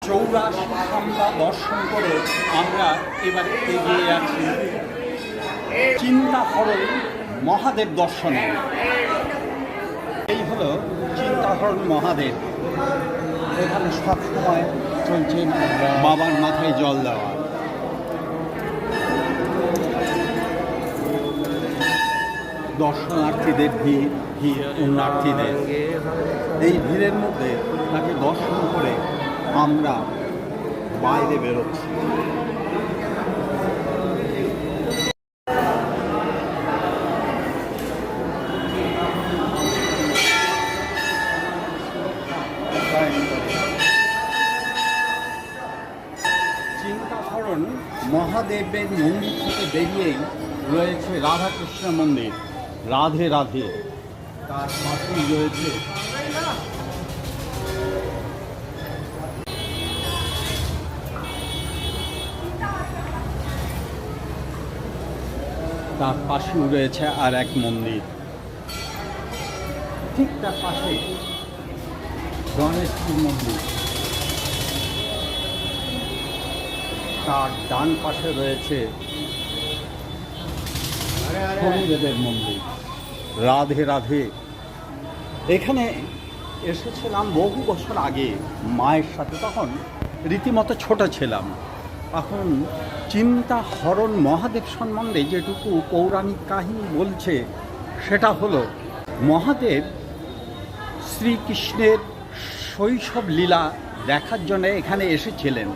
চৌরাশি খাম্বা দর্শন করে আমরা এবার এগিয়ে যাচ্ছি চিন্তাহরণ মহাদেব দর্শনে। এই হলো চিন্তাহরণ মহাদেব। এখানে সবসময় চলছে বাবার মাথায় জল দেওয়া। দর্শনার্থীদের ভিড় পুণ্যার্থীদের, এই ভিড়ের মধ্যে তাকে দর্শন করে আমরা বাইরে বেরোচ্ছি। চিন্তাহরণ মহাদেবের মন্দির থেকে বেরিয়েই রয়েছে রাধাকৃষ্ণ মন্দির, রাধে রাধে। তার পাশেই রয়েছে আর এক মন্দির। ঠিক তার পাশে গণেশজির মন্দির, তার ডান পাশে রয়েছে শনিদেবের মন্দির, রাধে রাধে। এখানে এসেছিলাম বহু বছর আগে মায়ের সাথে, তখন রীতিমতো ছোট ছিলাম। এখন চিন্তাহরণ মহাদেব সম্বন্ধে যেটুকু পৌরাণিক কাহিনী বলছে সেটা হলো, মহাদেব শ্রীকৃষ্ণের শৈশব লীলা দেখার জন্য এখানে এসেছিলেন,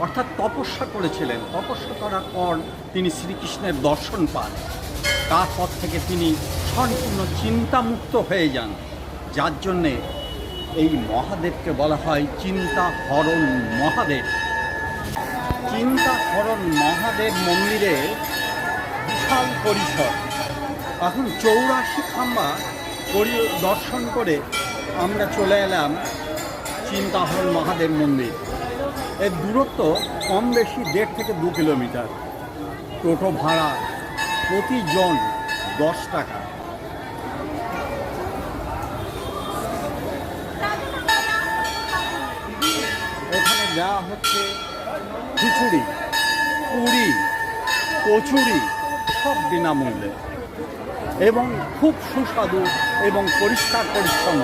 অর্থাৎ তপস্যা করেছিলেন। তপস্যা করার পর তিনি শ্রীকৃষ্ণের দর্শন পান। তারপর থেকে তিনি সম্পূর্ণ চিন্তামুক্ত হয়ে যান, যার জন্যে এই মহাদেবকে বলা হয় চিন্তাহরণ মহাদেব। চিন্তাহরণ মহাদেব মন্দিরে বিশাল পরিসর। এখন 84 খাম্বা দর্শন করে আমরা চলে এলাম চিন্তাহরণ মহাদেব মন্দির। এর দূরত্ব কম বেশি 1.5 থেকে 2 কিলোমিটার। টোটো ভাড়া প্রতিজন 10 টাকা। এখানে দেওয়া হচ্ছে খিচুড়ি, পুরি, কচুরি, সব বিনামূল্যে এবং খুব সুস্বাদু এবং পরিষ্কার পরিচ্ছন্ন।